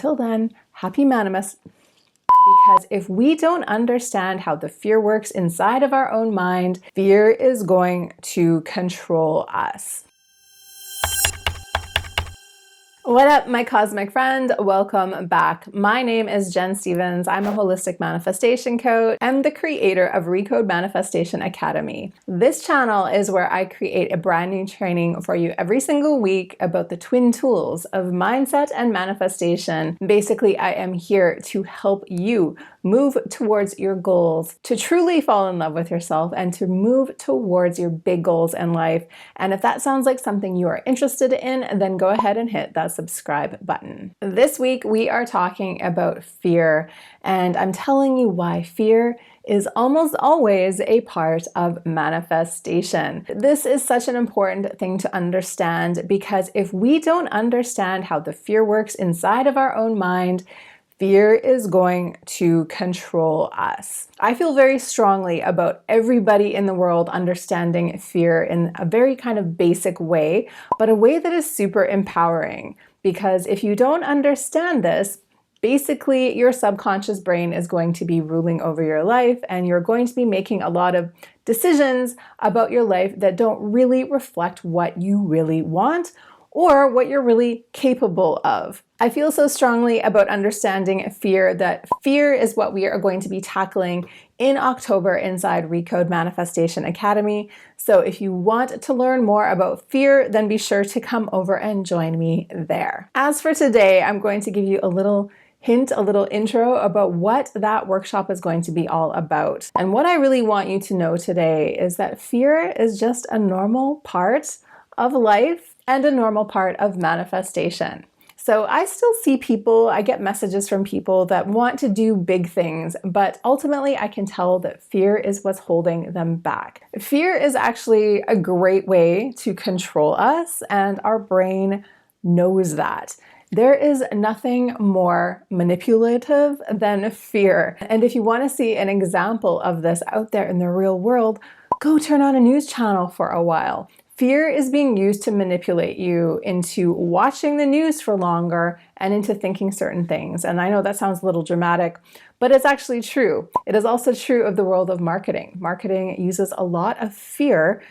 until then, happy Manimus. Because if we don't understand how the fear works inside of our own mind, fear is going to control us. What up, my cosmic friend? Welcome back. My name is Jen Stevens. I'm a holistic manifestation coach and the creator of Recode Manifestation Academy. This channel is where I create a brand new training for you every single week about the twin tools of mindset and manifestation. Basically, I am here to help you move towards your goals, to truly fall in love with yourself, and to move towards your big goals in life. And if that sounds like something you are interested in, then go ahead and hit that subscribe button. This week, we are talking about fear, and I'm telling you why fear is almost always a part of manifestation. This is such an important thing to understand because if we don't understand how the fear works inside of our own mind, fear is going to control us. I feel very strongly about everybody in the world understanding fear in a very kind of basic way, but a way that is super empowering. Because if you don't understand this, basically your subconscious brain is going to be ruling over your life, and you're going to be making a lot of decisions about your life that don't really reflect what you really want or what you're really capable of. I feel so strongly about understanding fear that fear is what we are going to be tackling in October inside Recode Manifestation Academy. So if you want to learn more about fear, then be sure to come over and join me there. As for today, I'm going to give you a little hint, a little intro about what that workshop is going to be all about. And what I really want you to know today is that fear is just a normal part of life and a normal part of manifestation. So I still see people, I get messages from people that want to do big things, but ultimately I can tell that fear is what's holding them back. Fear is actually a great way to control us, and our brain knows that. There is nothing more manipulative than fear. And if you want to see an example of this out there in the real world, go turn on a news channel for a while. Fear is being used to manipulate you into watching the news for longer and into thinking certain things. And I know that sounds a little dramatic, but it's actually true. It is also true of the world of marketing. Marketing uses a lot of fear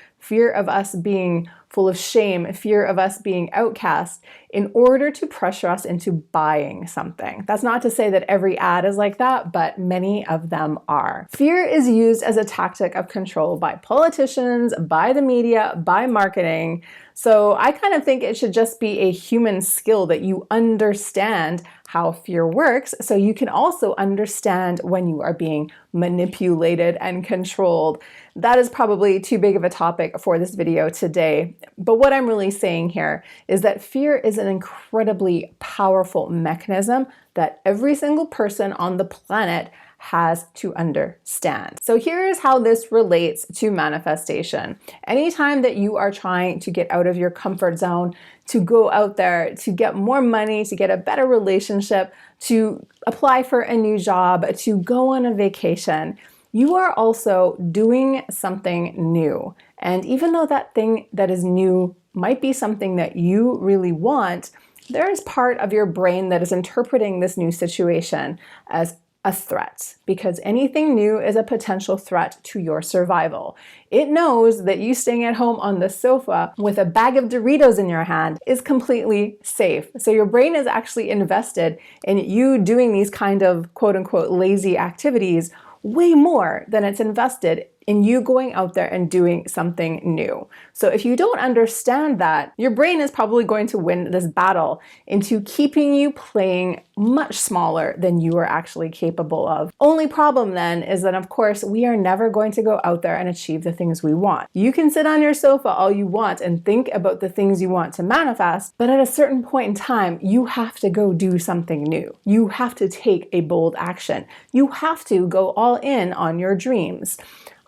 of us being full of shame, fear of us being outcast, in order to pressure us into buying something. That's not to say that every ad is like that, but many of them are. Fear is used as a tactic of control by politicians, by the media, by marketing. So I kind of think it should just be a human skill that you understand how fear works, so you can also understand when you are being manipulated and controlled. That is probably too big of a topic for this video today. But what I'm really saying here is that fear is an incredibly powerful mechanism that every single person on the planet has to understand. So here's how this relates to manifestation. Anytime that you are trying to get out of your comfort zone, to go out there, to get more money, to get a better relationship, to apply for a new job, to go on a vacation, you are also doing something new. And even though that thing that is new might be something that you really want, there is part of your brain that is interpreting this new situation as a threat, because anything new is a potential threat to your survival. It knows that you staying at home on the sofa with a bag of Doritos in your hand is completely safe. So your brain is actually invested in you doing these kind of quote unquote lazy activities way more than it's invested in you going out there and doing something new. So if you don't understand that, your brain is probably going to win this battle into keeping you playing much smaller than you are actually capable of. Only problem then is that, of course, we are never going to go out there and achieve the things we want. You can sit on your sofa all you want and think about the things you want to manifest, but at a certain point in time, you have to go do something new. You have to take a bold action. You have to go all in on your dreams.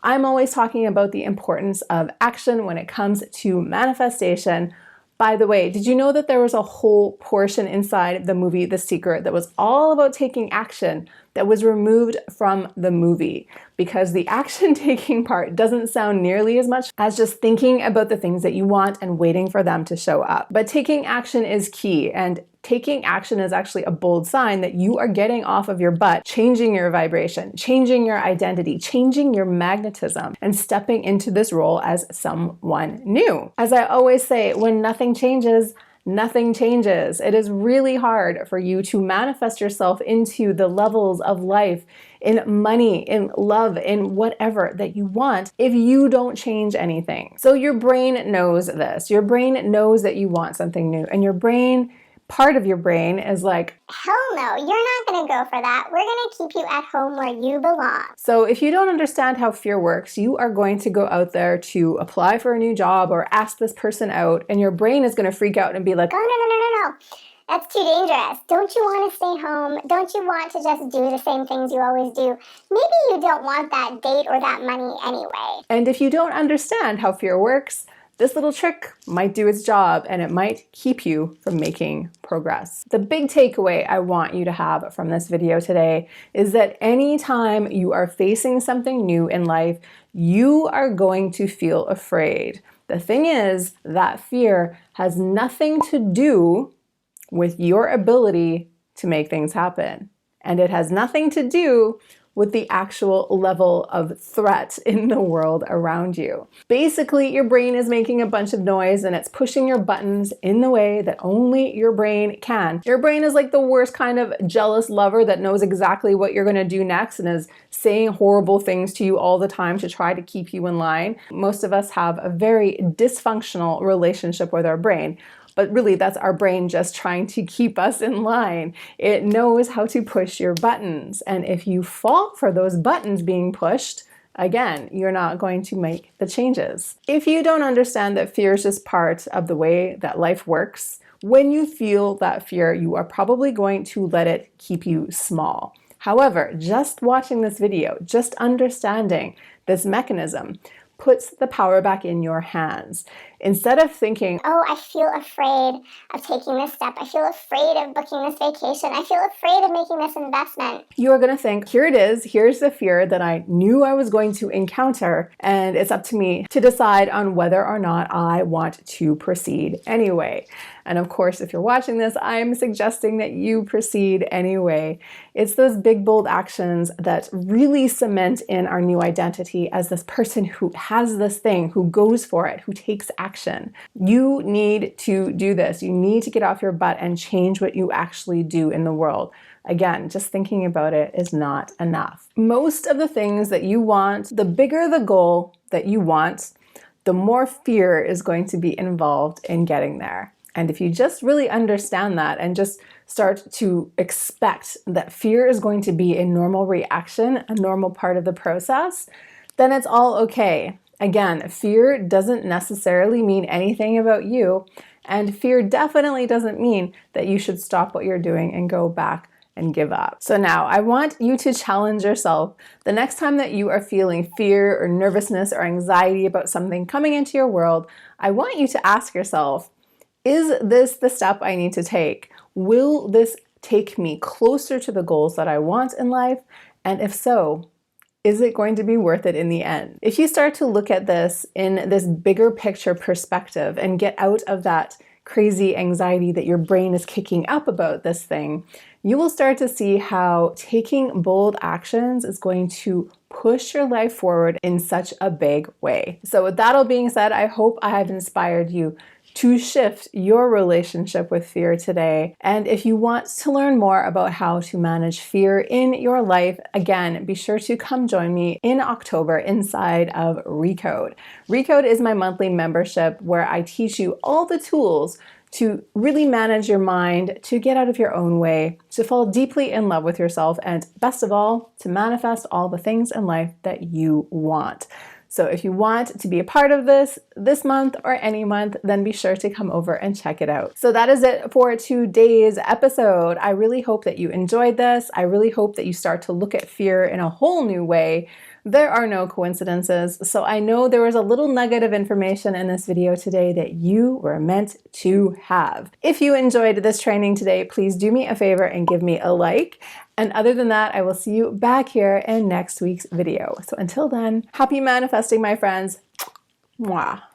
I'm always talking about the importance of action when it comes to manifestation. By the way, did you know that there was a whole portion inside the movie The Secret that was all about taking action that was removed from the movie, because the action taking part doesn't sound nearly as much as just thinking about the things that you want and waiting for them to show up. But taking action is key, and taking action is actually a bold sign that you are getting off of your butt, changing your vibration, changing your identity, changing your magnetism, and stepping into this role as someone new. As I always say, when nothing changes, nothing changes. It is really hard for you to manifest yourself into the levels of life, in money, in love, in whatever that you want, if you don't change anything. So your brain knows this. Your brain knows that you want something new, and part of your brain is like, hell no, you're not going to go for that. We're going to keep you at home where you belong. So if you don't understand how fear works, you are going to go out there to apply for a new job or ask this person out, and your brain is going to freak out and be like, oh, no. That's too dangerous. Don't you want to stay home? Don't you want to just do the same things you always do? Maybe you don't want that date or that money anyway. And if you don't understand how fear works, this little trick might do its job, and it might keep you from making progress. The big takeaway I want you to have from this video today is that anytime you are facing something new in life, you are going to feel afraid. The thing is that fear has nothing to do with your ability to make things happen. And it has nothing to do with the actual level of threat in the world around you. Basically, your brain is making a bunch of noise, and it's pushing your buttons in the way that only your brain can. Your brain is like the worst kind of jealous lover that knows exactly what you're gonna do next and is saying horrible things to you all the time to try to keep you in line. Most of us have a very dysfunctional relationship with our brain. But really, that's our brain just trying to keep us in line. It knows how to push your buttons. And if you fall for those buttons being pushed, again, you're not going to make the changes. If you don't understand that fear is just part of the way that life works, when you feel that fear, you are probably going to let it keep you small. However, just watching this video, just understanding this mechanism, puts the power back in your hands. Instead of thinking, oh, I feel afraid of taking this step. I feel afraid of booking this vacation. I feel afraid of making this investment. You are going to think, here it is. Here's the fear that I knew I was going to encounter, and it's up to me to decide on whether or not I want to proceed anyway. And of course, if you're watching this, I'm suggesting that you proceed anyway. It's those big, bold actions that really cement in our new identity as this person who has this thing, who goes for it, who takes action. You need to do this. You need to get off your butt and change what you actually do in the world. Again, just thinking about it is not enough. Most of the things that you want, the bigger the goal that you want, the more fear is going to be involved in getting there. And if you just really understand that and just start to expect that fear is going to be a normal reaction, a normal part of the process, then it's all okay. Again, fear doesn't necessarily mean anything about you, and fear definitely doesn't mean that you should stop what you're doing and go back and give up. So now I want you to challenge yourself the next time that you are feeling fear or nervousness or anxiety about something coming into your world. I want you to ask yourself, is this the step I need to take? Will this take me closer to the goals that I want in life? And if so, is it going to be worth it in the end? If you start to look at this in this bigger picture perspective and get out of that crazy anxiety that your brain is kicking up about this thing, you will start to see how taking bold actions is going to push your life forward in such a big way. So with that all being said, I hope I have inspired you to shift your relationship with fear today. And if you want to learn more about how to manage fear in your life, again, be sure to come join me in October inside of Recode. Recode is my monthly membership where I teach you all the tools to really manage your mind, to get out of your own way, to fall deeply in love with yourself, and best of all, to manifest all the things in life that you want. So if you want to be a part of this month or any month, then be sure to come over and check it out. So that is it for today's episode. I really hope that you enjoyed this. I really hope that you start to look at fear in a whole new way. There are no coincidences, so I know there was a little nugget of information in this video today that you were meant to have. If you enjoyed this training today, please do me a favor and give me a like. And other than that, I will see you back here in next week's video. So until then, happy manifesting, my friends. Mwah.